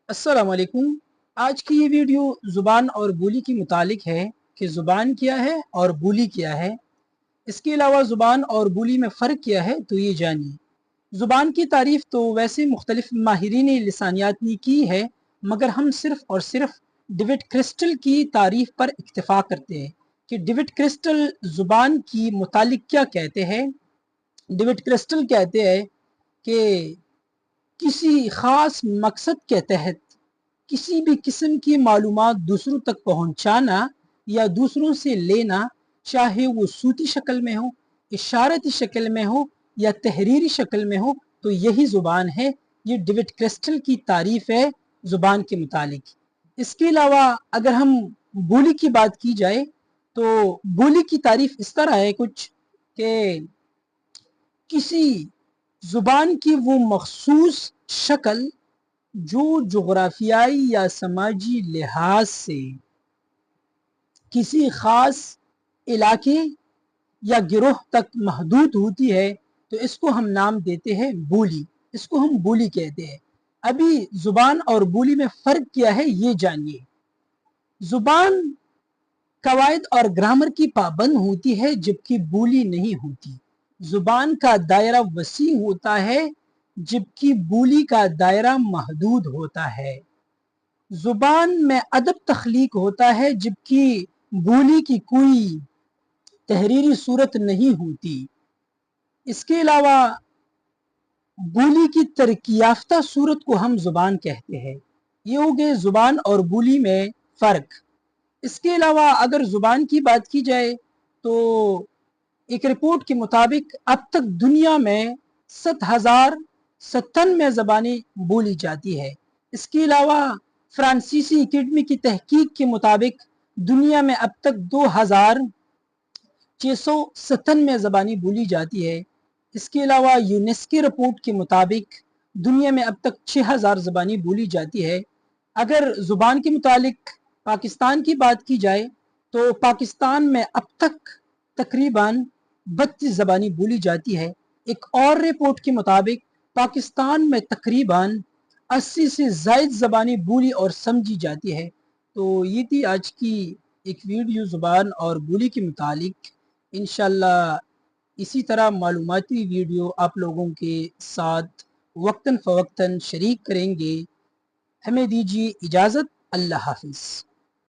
अस्सलाम वालेकुम। आज की ये वीडियो ज़ुबान और बोली के मुतालिक है कि ज़ुबान क्या है और बोली क्या है। इसके अलावा ज़ुबान और बोली में फ़र्क क्या है तो ये जानिए। ज़ुबान की तारीफ़ तो वैसे मुख्तलिफ माहिरीन लिसानियात ने की है, मगर हम सिर्फ़ और सिर्फ़ डेविड क्रिस्टल की तारीफ़ पर इक्तिफ़ा करते हैं कि डेविड क्रिस्टल ज़ुबान की मुतालिक क्या कहते हैं। डेविड क्रिस्टल कहते हैं कि किसी ख़ास मकसद के तहत किसी भी किस्म की मालूमात दूसरों तक पहुंचाना या दूसरों से लेना, चाहे वो सूती शक्ल में हो, इशारती शक्ल में हो या तहरीरी शक्ल में हो, तो यही ज़ुबान है। ये डेविड क्रिस्टल की तारीफ़ है ज़ुबान के मुतालिक। इसके अलावा अगर हम बोली की बात की जाए तो बोली की तारीफ़ इस तरह है कुछ कि किसी ज़ुबान की वो मखसूस शक्ल जो जोग्राफियाई या समाजी लिहाज से किसी ख़ास इलाके या गिरोह तक महदूद होती है, तो इसको हम नाम देते हैं बोली। इसको हम बोली कहते हैं। अभी ज़ुबान और बोली में फ़र्क क्या है ये जानिए। ज़ुबान कवायद और ग्रामर की पाबंद होती है, जबकि बोली नहीं होती। ज़ुबान का दायरा वसी होता है, जबकि बोली का दायरा महदूद होता है। ज़ुबान में अदब तख्लीक होता है, जबकि बोली की कोई तहरीरी सूरत नहीं होती। इसके अलावा बोली की तरक्की याफ्ता सूरत को हम ज़ुबान कहते हैं। ये हो गए ज़ुबान और बोली में फ़र्क। इसके अलावा अगर ज़ुबान की बात की जाए तो एक रिपोर्ट के मुताबिक अब तक दुनिया में 7,097 ज़बानें बोली जाती है। इसके अलावा फ्रांसीसी एकेडमी की तहकीक के मुताबिक दुनिया में अब तक 2,697 ज़बानें बोली जाती है। इसके अलावा यूनेस्को रिपोर्ट के मुताबिक दुनिया में अब तक 6,000 ज़बानें बोली जाती है। अगर ज़ुबान के मुतालिक पाकिस्तान की बात की जाए तो पाकिस्तान में अब तक तकरीबन 32 ज़बानें बोली जाती है। एक और रिपोर्ट के मुताबिक पाकिस्तान में तकरीबन 80 से ज़ायद ज़बानें बोली और समझी जाती है। तो ये थी आज की एक वीडियो ज़ुबान और बोली के मुतालिक। इंशाल्लाह इसी तरह मालूमाती वीडियो आप लोगों के साथ वक्तन फ़वक्तन शरीक करेंगे। हमें दीजिए इजाज़त। अल्लाह हाफ़िज़।